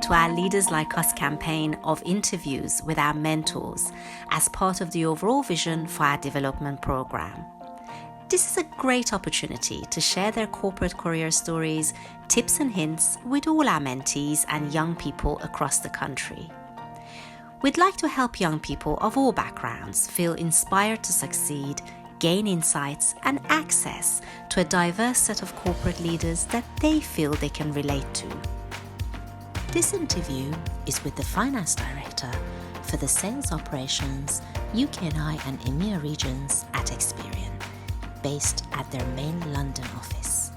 to our Leaders Like Us campaign of interviews with our mentors as part of the overall vision for our development program. This is a great opportunity to share their corporate career stories, tips and hints with all our mentees and young people across the country. We'd like to help young people of all backgrounds feel inspired to succeed, gain insights and access to a diverse set of corporate leaders that they feel they can relate to. This interview is with the Finance Director for the Sales Operations, UK&I and EMEA regions at Experian, based at their main London office.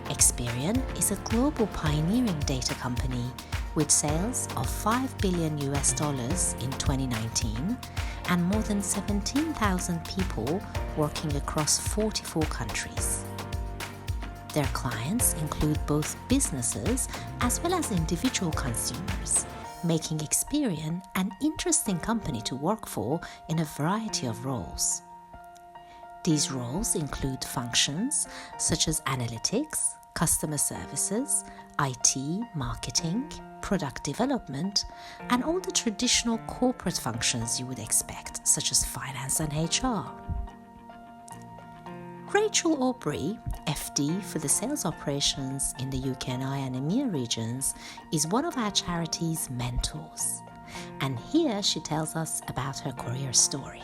Experian is a global pioneering data company with sales of $5 billion in 2019 and more than 17,000 people working across 44 countries. Their clients include both businesses as well as individual consumers, making Experian an interesting company to work for in a variety of roles. These roles include functions such as analytics, customer services, IT, marketing, product development, and all the traditional corporate functions you would expect, such as finance and HR. Rachel Aubrey, FD for the Sales Operations in the UK&I and EMEA regions, is one of our charity's mentors. And here she tells us about her career story.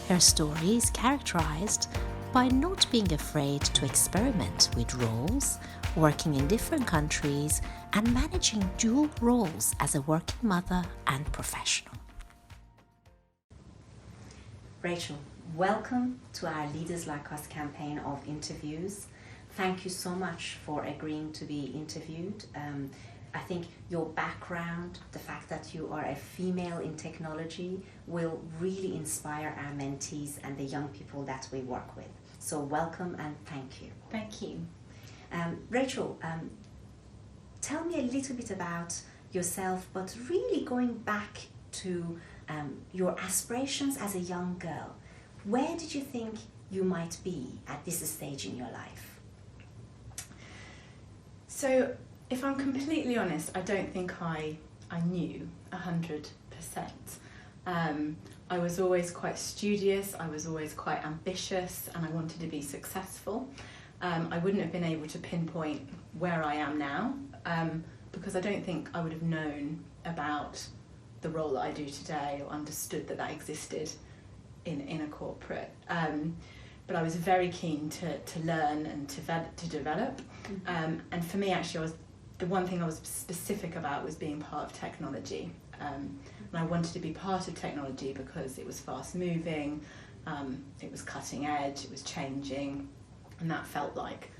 Her story is characterized by not being afraid to experiment with roles, working in different countries, and managing dual roles as a working mother and professional. Rachel, welcome to our Leaders Like Us campaign of interviews. Thank you so much for agreeing to be interviewed. I think your background, the fact that you are a female in technology, will really inspire our mentees and the young people that we work with. So welcome and thank you. Thank you. Rachel, tell me a little bit about yourself, but really going back to your aspirations as a young girl. Where did you think you might be at this stage in your life? So, if I'm completely honest, I don't think I knew 100%. I was always quite studious, I was always quite ambitious, and I wanted to be successful. I wouldn't have been able to pinpoint where I am now, because I don't think I would have known about the role that I do today or understood that existed in a corporate. But I was very keen to learn and to develop. And for me, actually, the one thing I was specific about was being part of technology. And I wanted to be part of technology because it was fast moving, it was cutting edge, it was changing, and that felt like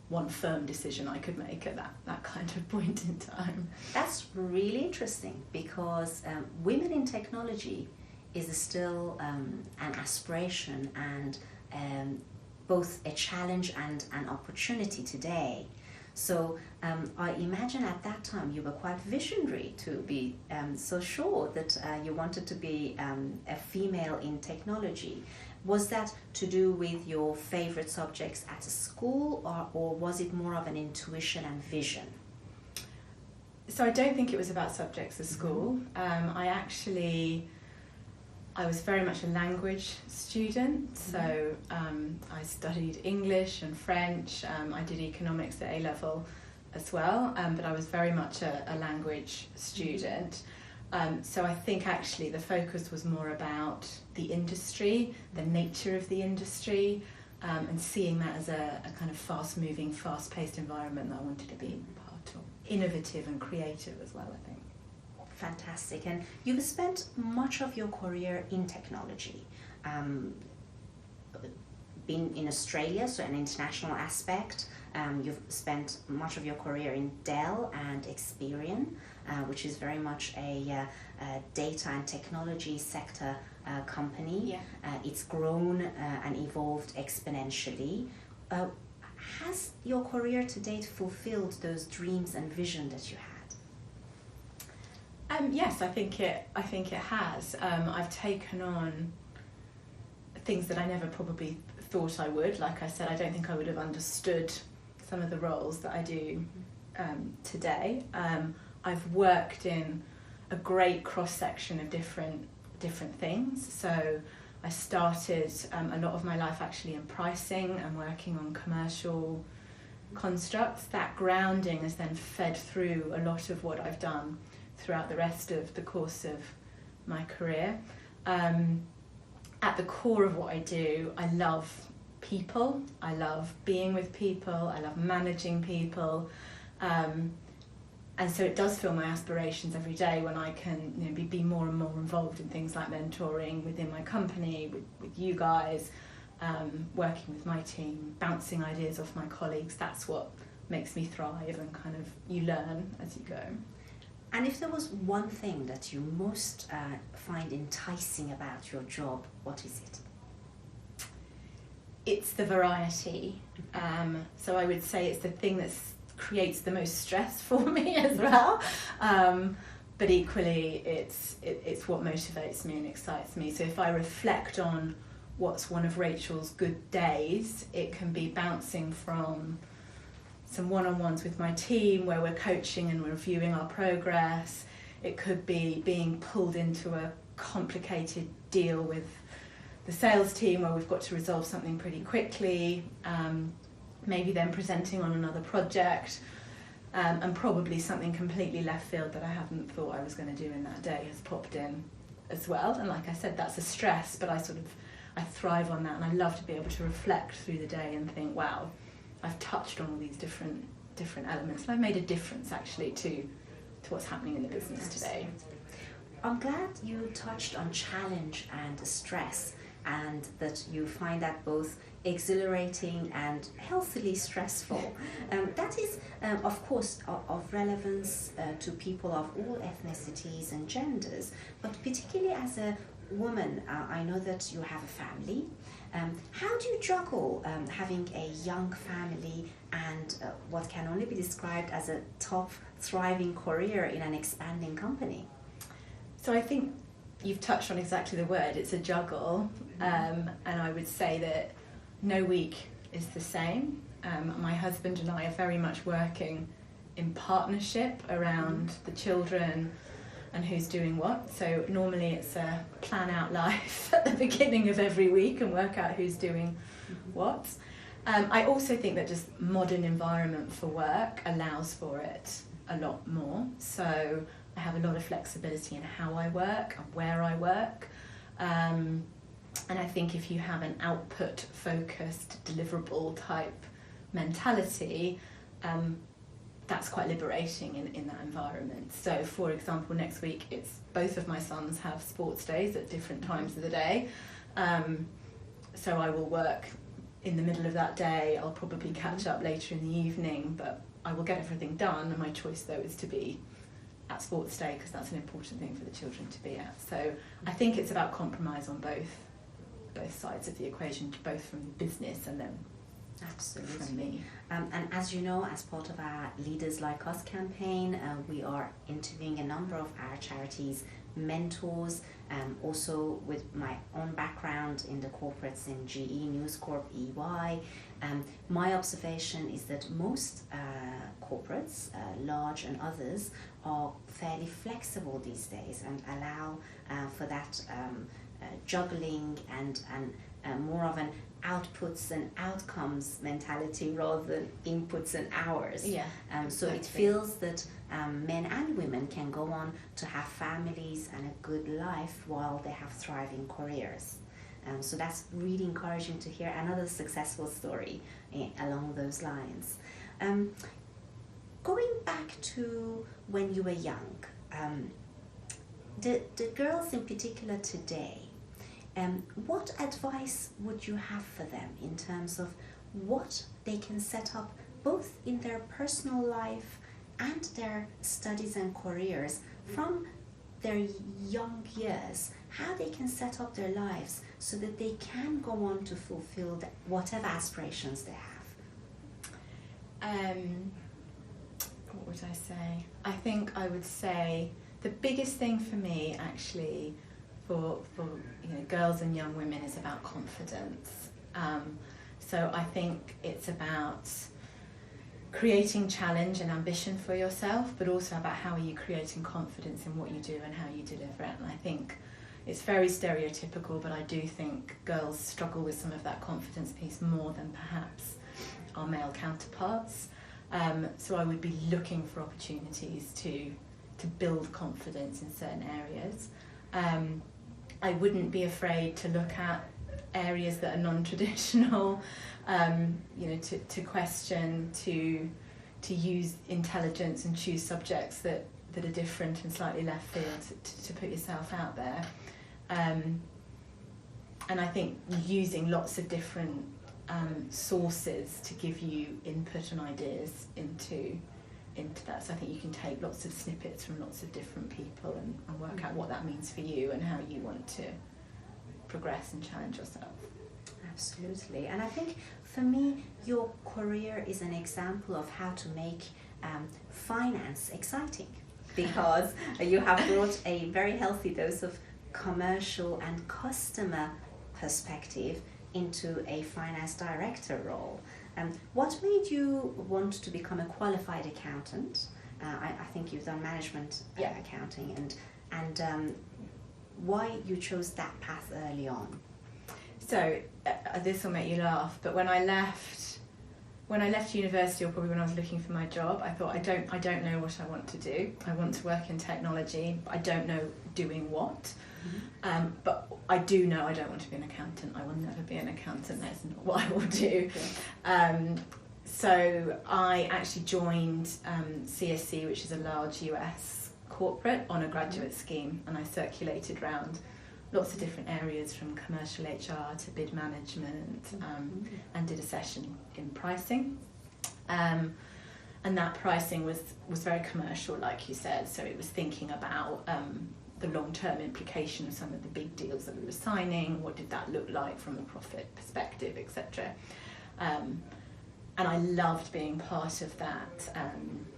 one firm decision I could make at that kind of point in time. That's really interesting because women in technology is still an aspiration and both a challenge and an opportunity today. So I imagine at that time you were quite visionary to be so sure that you wanted to be a female in technology. Was that to do with your favorite subjects at school, or was it more of an intuition and vision? So I don't think it was about subjects at school. I was very much a language student, so I studied English and French. I did economics at A-level as well, but I was very much a language student. So I think actually the focus was more about the industry, the nature of the industry, and seeing that as a kind of fast-moving, fast-paced environment that I wanted to be part of. Innovative and creative as well, I think. Fantastic. And you've spent much of your career in technology. Been in Australia, so an international aspect. You've spent much of your career in Dell and Experian, which is very much a data and technology sector company. Yeah. It's grown and evolved exponentially. Has your career to date fulfilled those dreams and vision that you had? Yes, I think it has. I've taken on things that I never probably thought I would. Like I said, I don't think I would have understood some of the roles that I do today. I've worked in a great cross-section of different things. So I started a lot of my life actually in pricing and working on commercial constructs. That grounding has then fed through a lot of what I've done throughout the rest of the course of my career. At the core of what I do, I love people, I love being with people, I love managing people, and so it does fill my aspirations every day when I can, you know, be more and more involved in things like mentoring within my company, with you guys, working with my team, bouncing ideas off my colleagues. That's what makes me thrive, and kind of you learn as you go. And if there was one thing that you most find enticing about your job, what is it? It's the variety. So I would say it's the thing that creates the most stress for me as well. But equally, it's what motivates me and excites me. So if I reflect on what's one of Rachel's good days, it can be bouncing from some one-on-ones with my team where we're coaching and reviewing our progress. It could be being pulled into a complicated deal with the sales team where we've got to resolve something pretty quickly, maybe then presenting on another project, and probably something completely left field that I hadn't thought I was going to do in that day has popped in as well. And like I said, that's a stress, but I thrive on that, and I love to be able to reflect through the day and think, wow, I've touched on all these different elements, and I've made a difference actually to what's happening in the business today. I'm glad you touched on challenge and stress, and that you find that both exhilarating and healthily stressful. That is, of course, of relevance to people of all ethnicities and genders, but particularly as a woman, I know that you have a family. How do you juggle having a young family and what can only be described as a top, thriving career in an expanding company? So I think you've touched on exactly the word. It's a juggle, and I would say that no week is the same. My husband and I are very much working in partnership around the children and who's doing what. So normally it's a plan out life at the beginning of every week and work out who's doing what. I also think that just modern environment for work allows for it a lot more. So I have a lot of flexibility in how I work and where I work. And I think if you have an output-focused, deliverable type mentality, that's quite liberating in that environment. So, for example, next week, it's both of my sons have sports days at different times of the day. So I will work in the middle of that day. I'll probably catch up later in the evening, but I will get everything done. And my choice, though, is to be at sports day because that's an important thing for the children to be at. So I think it's about compromise on both sides of the equation, both from business and then Absolutely. from me. And as you know, as part of our Leaders Like Us campaign, we are interviewing a number of our charities, mentors, also with my own background in the corporates in GE, News Corp, EY. My observation is that most corporates, large and others, are fairly flexible these days and allow for that juggling and more of an outputs and outcomes mentality rather than inputs and hours. Yeah. So it feels that men and women can go on to have families and a good life while they have thriving careers. So that's really encouraging to hear another successful story along those lines. Going back to when you were young, the girls in particular today, what advice would you have for them in terms of what they can set up both in their personal life and their studies and careers from their young years, how they can set up their lives so that they can go on to fulfill whatever aspirations they have? What would I say? I think I would say the biggest thing for me actually for girls and young women is about confidence. So I think it's about creating challenge and ambition for yourself, but also about how are you creating confidence in what you do and how you deliver it. And I think it's very stereotypical, but I do think girls struggle with some of that confidence piece more than perhaps our male counterparts. So I would be looking for opportunities to build confidence in certain areas. I wouldn't be afraid to look at areas that are non-traditional, to question, to use intelligence and choose subjects that are different and slightly left field, to put yourself out there. And I think using lots of different sources to give you input and ideas into that. So I think you can take lots of snippets from lots of different people and work out what that means for you and how you want to progress and challenge yourself. Absolutely. And I think for me, your career is an example of how to make finance exciting, because you have brought a very healthy dose of commercial and customer perspective into a finance director role. What made you want to become a qualified accountant? I think you've done management accounting, and why you chose that path early on? So this will make you laugh, but when I left university, or probably when I was looking for my job, I thought I don't know what I want to do. I want to work in technology, but I don't know doing what. Mm-hmm. But I do know I don't want to be an accountant. I will never be an accountant. That's not what I will do. Yeah. So I actually joined CSC, which is a large US corporate, on a graduate scheme, and I circulated around lots of different areas from commercial HR to bid management, and did a session in pricing. And that pricing was very commercial, like you said, so it was thinking about the long-term implication of some of the big deals that we were signing, what did that look like from a profit perspective, etc. And I loved being part of that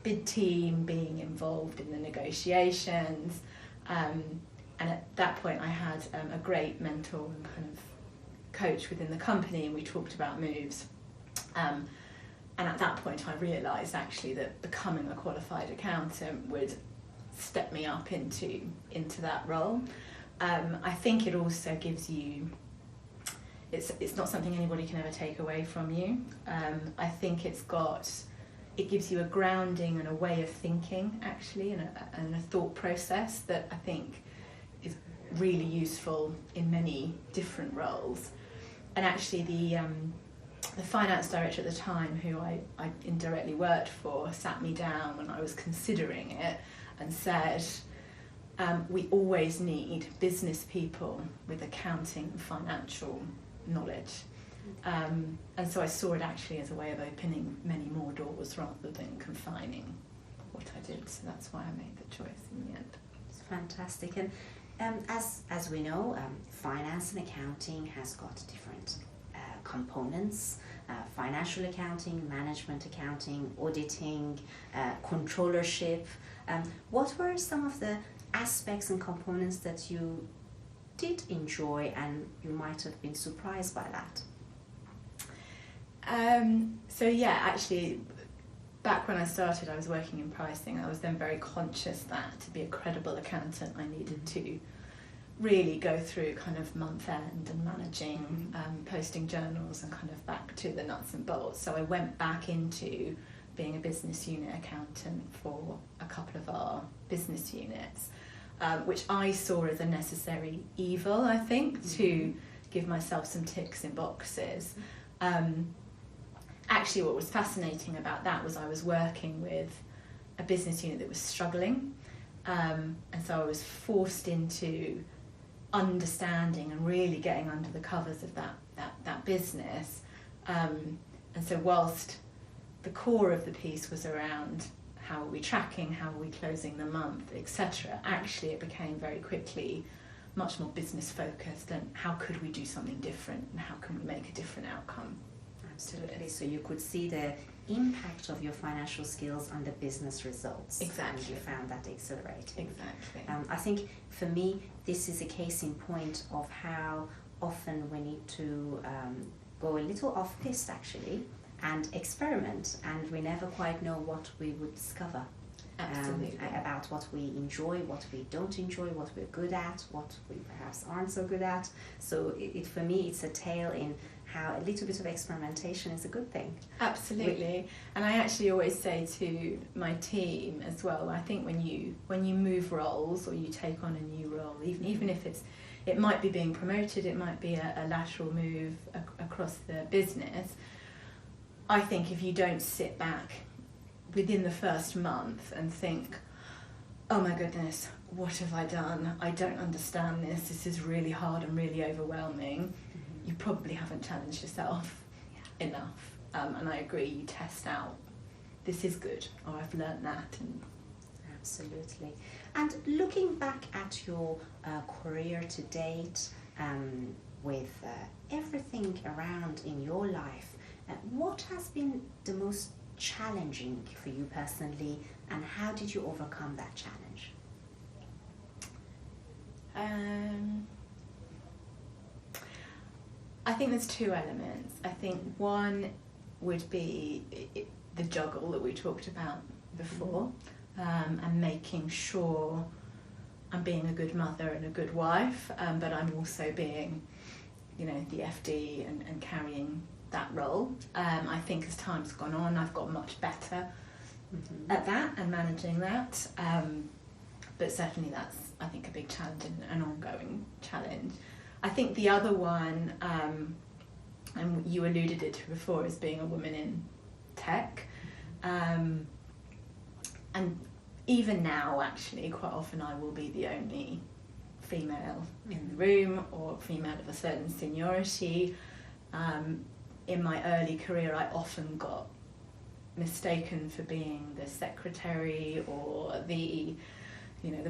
bid team, being involved in the negotiations. And at that point I had a great mentor and kind of coach within the company, and we talked about moves. And at that point I realised actually that becoming a qualified accountant would step me up into that role. I think it also gives you, it's not something anybody can ever take away from you. I think it gives you a grounding and a way of thinking actually, and a thought process that I think is really useful in many different roles. And actually the finance director at the time, who I indirectly worked for, sat me down when I was considering it and said, we always need business people with accounting and financial knowledge. And so I saw it actually as a way of opening many more doors rather than confining what I did. So that's why I made the choice in the end. It's fantastic. And as we know, finance and accounting has got different components. Financial accounting, management accounting, auditing, controllership. What were some of the aspects and components that you did enjoy and you might have been surprised by that? Actually, back when I started, I was working in pricing. I was then very conscious that to be a credible accountant, I needed to really go through kind of month end and managing, posting journals and kind of back to the nuts and bolts. So I went back into being a business unit accountant for a couple of our business units, which I saw as a necessary evil, I think, to give myself some ticks in boxes. Actually, what was fascinating about that was I was working with a business unit that was struggling, and so I was forced into understanding and really getting under the covers of that business. And so whilst the core of the piece was around how are we tracking, how are we closing the month, etc., actually it became very quickly much more business focused, and how could we do something different and how can we make a different outcome. Absolutely. So you could see the impact of your financial skills on the business results. Exactly. And you found that exhilarating. Exactly. I think for me, this is a case in point of how often we need to go a little off-piste actually and experiment, and we never quite know what we would discover. Absolutely. About what we enjoy, what we don't enjoy, what we're good at, what we perhaps aren't so good at. So for me, it's a tale in how a little bit of experimentation is a good thing. Absolutely. And I actually always say to my team as well, I think when you move roles or you take on a new role, even if it might be being promoted, it might be a lateral move across the business, I think if you don't sit back within the first month and think, oh my goodness, what have I done? I don't understand this. This is really hard and really overwhelming. You probably haven't challenged yourself enough. And I agree, you test out, this is good, or I've learned that. Absolutely. And looking back at your career to date, with everything around in your life, what has been the most challenging for you personally, and how did you overcome that challenge? I think there's two elements. I think one would be the juggle that we talked about before, and making sure I'm being a good mother and a good wife, but I'm also being, the FD and carrying that role. I think as time's gone on, I've got much better at that and managing that. But certainly that's, I think, a big challenge and an ongoing challenge. I think the other one, and you alluded it to before, is being a woman in tech. And even now, actually, quite often I will be the only female in the room, or female of a certain seniority. In my early career, I often got mistaken for being the secretary or the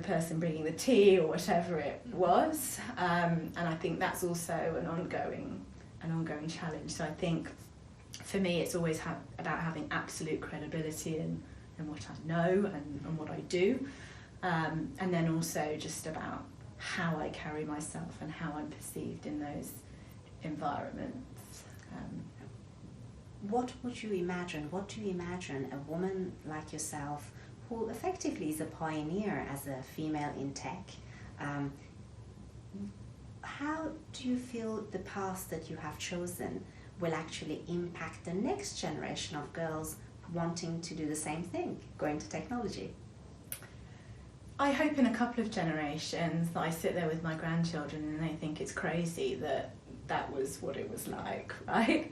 person bringing the tea or whatever it was. And I think that's also an ongoing challenge. So I think for me, it's always about having absolute credibility in what I know and what I do. And then also just about how I carry myself and how I'm perceived in those environments. What would you imagine? What do you imagine a woman like yourself, who effectively is a pioneer as a female in tech, how do you feel the path that you have chosen will actually impact the next generation of girls wanting to do the same thing, going to technology? I hope in a couple of generations that I sit there with my grandchildren and they think it's crazy that was what it was like, right?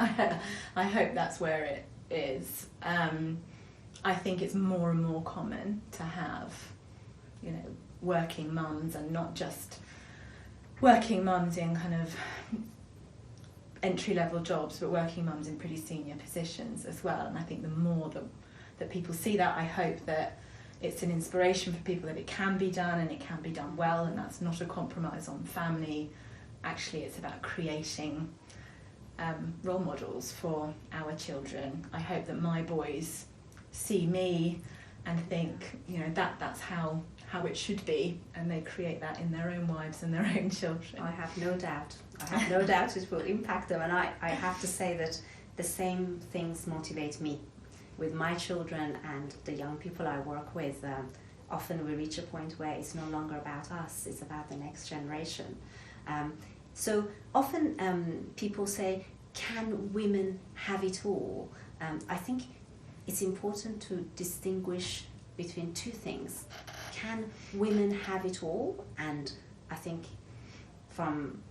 I hope that's where it is. I think it's more and more common to have, working mums, and not just working mums in kind of entry-level jobs, but working mums in pretty senior positions as well. And I think the more that people see that, I hope that it's an inspiration for people that it can be done, and it can be done well, and that's not a compromise on family. Actually, it's about creating role models for our children. I hope that my boys see me and think, that's how it should be, and they create that in their own wives and their own children. I have no doubt. It will impact them, and I have to say that the same things motivate me with my children and the young people I work with. Often we reach a point where it's no longer about us, it's about the next generation. So often people say, can women have it all? I think it's important to distinguish between two things. Can women have it all? And I think from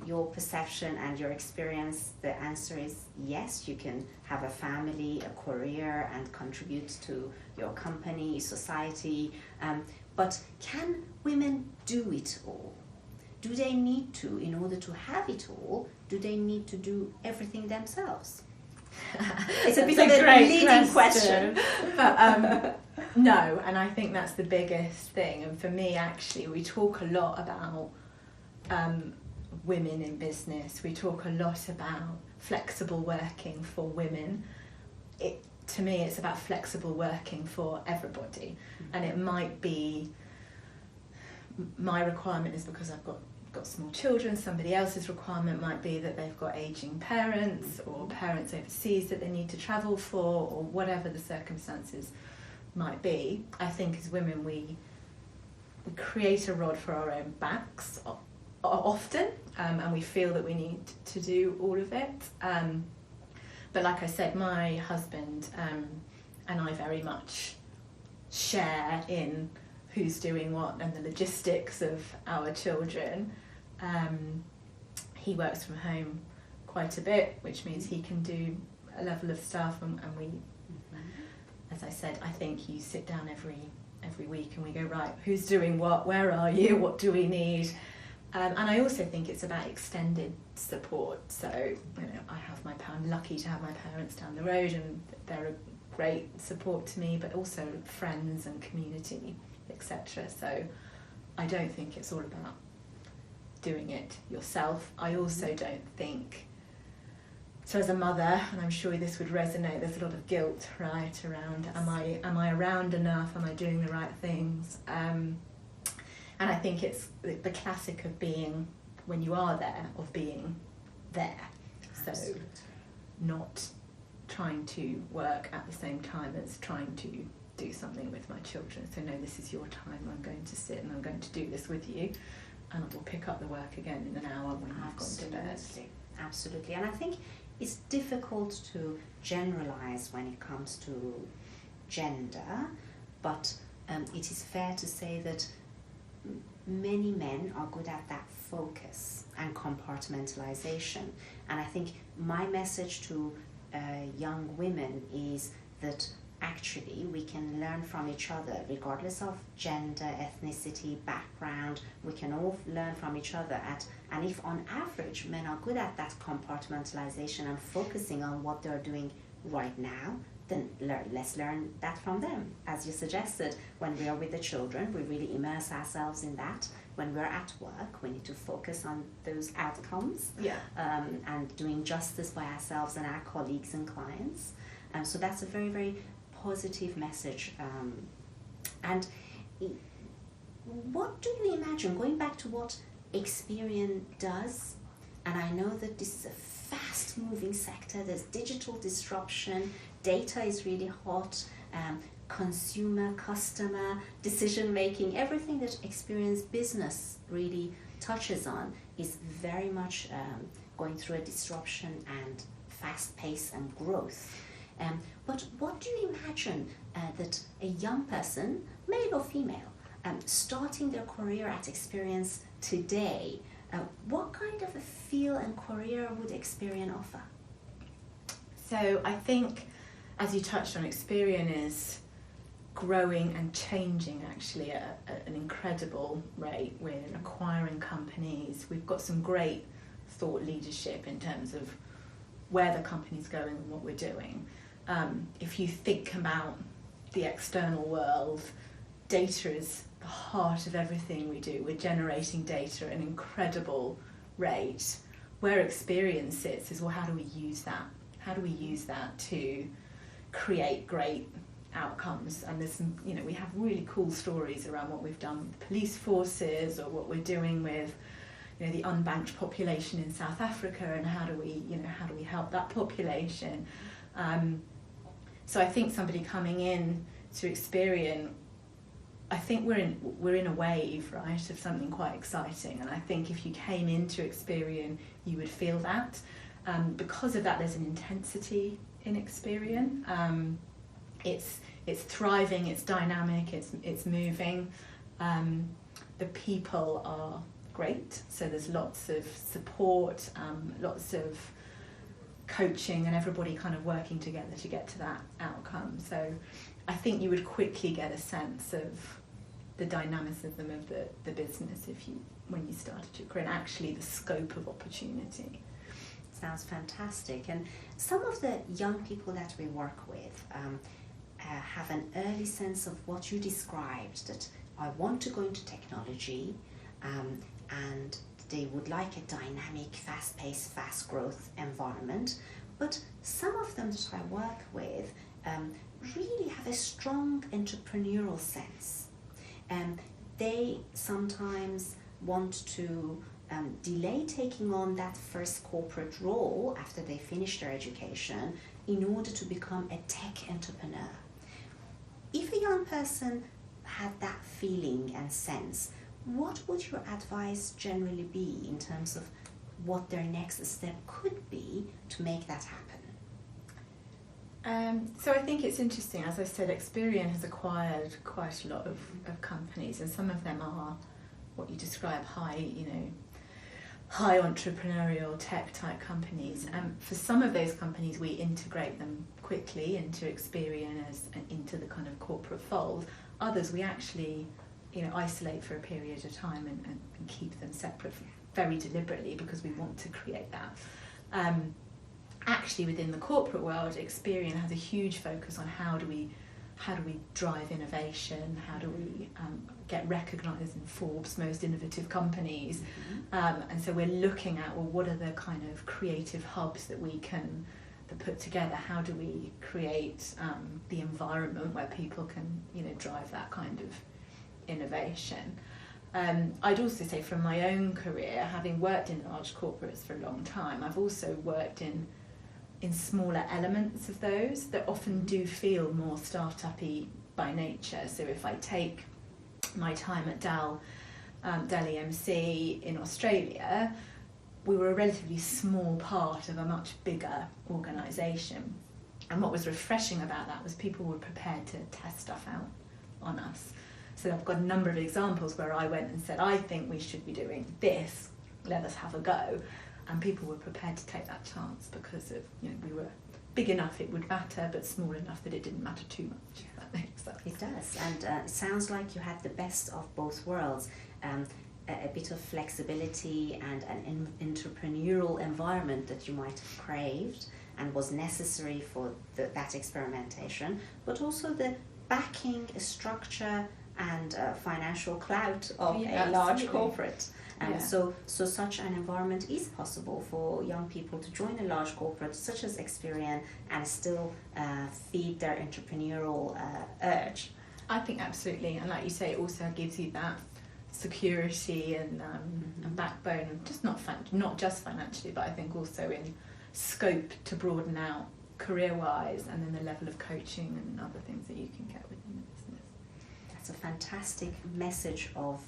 your perception and your experience, the answer is yes, you can have a family, a career, and contribute to your company, society. But can women do it all? Do they need to, in order to have it all, do they need to do everything themselves? It's a bit of a leading question. But no, and I think that's the biggest thing. And for me, actually, we talk a lot about women in business. We talk a lot about flexible working for women. To me, it's about flexible working for everybody. And it might be my requirement is because I've got got small children, somebody else's requirement might be that they've got ageing parents or parents overseas that they need to travel for, or whatever the circumstances might be. I think as women we create a rod for our own backs often, and we feel that we need to do all of it. But like I said, my husband and I very much share in who's doing what and the logistics of our children. He works from home quite a bit, which means he can do a level of stuff, and we, as I said, I think you sit down every week and we go, right, who's doing what, where are you, what do we need? And I also think it's about extended support. So, I'm lucky to have my parents down the road, and they're a great support to me, but also friends and community, etc. So I don't think it's all about doing it yourself. I also don't think, so as a mother, and I'm sure this would resonate, there's a lot of guilt, right, around am I around enough, am I doing the right things? And I think it's the classic of being, when you are there, of being there. Absolutely. So not trying to work at the same time as trying to do something with my children. So no, this is your time, I'm going to sit and I'm going to do this with you, and I will pick up the work again in an hour when you've gone to bed. Absolutely. And I think it's difficult to generalize when it comes to gender, but it is fair to say that many men are good at that focus and compartmentalization. And I think my message to young women is that actually we can learn from each other regardless of gender, ethnicity, background. We can all learn from each other and if on average men are good at that compartmentalization and focusing on what they're doing right now, then let's learn that from them. As you suggested, when we are with the children, we really immerse ourselves in that. When we're at work, we need to focus on those outcomes, and doing justice by ourselves and our colleagues and clients. So that's a very, very positive message. And what do you imagine, going back to what Experian does, and I know that this is a fast-moving sector, there's digital disruption, data is really hot, consumer, customer, decision-making, everything that Experian's business really touches on is very much going through a disruption and fast pace and growth. But what do you imagine that a young person, male or female, starting their career at Experian today, what kind of a feel and career would Experian offer? So I think, as you touched on, Experian is growing and changing actually at an incredible rate. We're acquiring companies. We've got some great thought leadership in terms of where the company's going and what we're doing. If you think about the external world, data is the heart of everything we do. We're generating data at an incredible rate. Where Experian sits is, well, how do we use that? How do we use that to create great outcomes? And there's some, we have really cool stories around what we've done with police forces, or what we're doing with, the unbanked population in South Africa, and how do we help that population? So I think somebody coming in to Experian, I think we're in a wave, right, of something quite exciting. And I think if you came into Experian, you would feel that. Because of that, there's an intensity in Experian. It's thriving, it's dynamic, it's moving. The people are great, so there's lots of support, lots of coaching, and everybody kind of working together to get to that outcome. So I think you would quickly get a sense of the dynamicism of the business when you started your career, and actually the scope of opportunity. Sounds fantastic. And some of the young people that we work with have an early sense of what you described, that I want to go into technology, and they would like a dynamic, fast-paced, fast-growth environment. But some of them that I work with really have a strong entrepreneurial sense. They sometimes want to delay taking on that first corporate role after they finish their education in order to become a tech entrepreneur. If a young person had that feeling and sense, what would your advice generally be in terms of what their next step could be to make that happen? So I think it's interesting. As I said, Experian has acquired quite a lot of companies, and some of them are what you describe high entrepreneurial tech type companies. For some of those companies, we integrate them quickly into Experian into the kind of corporate fold. Others we actually isolate for a period of time and keep them separate very deliberately, because we want to create that. Actually, within the corporate world, Experian has a huge focus on how do we drive innovation, how do we get recognised in Forbes' most innovative companies, and so we're looking at, well, what are the kind of creative hubs that we can put together? How do we create the environment where people can drive that kind of innovation? I'd also say from my own career, having worked in large corporates for a long time, I've also worked in smaller elements of those that often do feel more start-up-y by nature. So if I take my time at Dell EMC in Australia, we were a relatively small part of a much bigger organisation. And what was refreshing about that was people were prepared to test stuff out on us. So I've got a number of examples where I went and said, I think we should be doing this, let us have a go. And people were prepared to take that chance because of, we were big enough it would matter, but small enough that it didn't matter too much, if that makes sense. It does, and it sounds like you had the best of both worlds. A bit of flexibility and an entrepreneurial environment that you might have craved and was necessary for that experimentation, but also the backing, structure and financial clout of a large corporate. So such an environment is possible for young people to join a large corporate such as Experian and still feed their entrepreneurial urge. I think absolutely, and like you say, it also gives you that security and backbone, just not just financially, but I think also in scope to broaden out career-wise, and then the level of coaching and other things that you can get within the business. That's a fantastic message of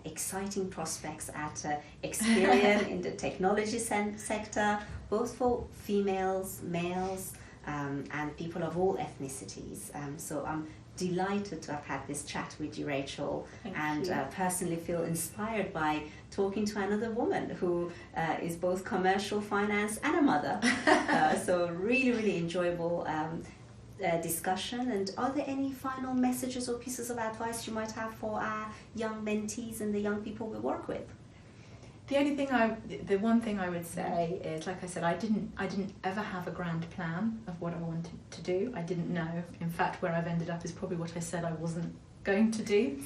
exciting prospects at Experian in the technology sector, both for females, males, and people of all ethnicities. So I'm delighted to have had this chat with you, Rachel, and personally feel inspired by talking to another woman who is both commercial finance and a mother. So really, really enjoyable discussion. And are there any final messages or pieces of advice you might have for our young mentees and the young people we work with? The one thing I would say is, like I said, I didn't ever have a grand plan of what I wanted to do. I didn't know. In fact, where I've ended up is probably what I said I wasn't going to do.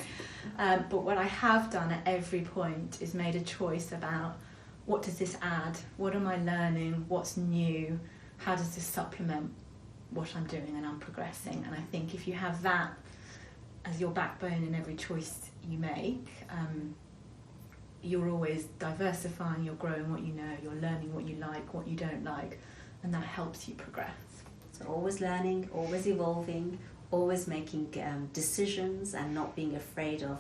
But what I have done at every point is made a choice about, what does this add? What am I learning? What's new? How does this supplement what I'm doing? And I'm progressing. And I think if you have that as your backbone in every choice you make, you're always diversifying, you're growing what you know, you're learning what you like, what you don't like, and that helps you progress. So always learning, always evolving, always making decisions and not being afraid of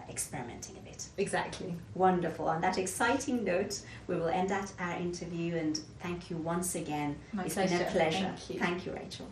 experimenting a bit. Exactly. Wonderful. On that exciting note, we will end our interview, and thank you once again. My It's pleasure. been a pleasure. Thank you. Thank you, Rachel.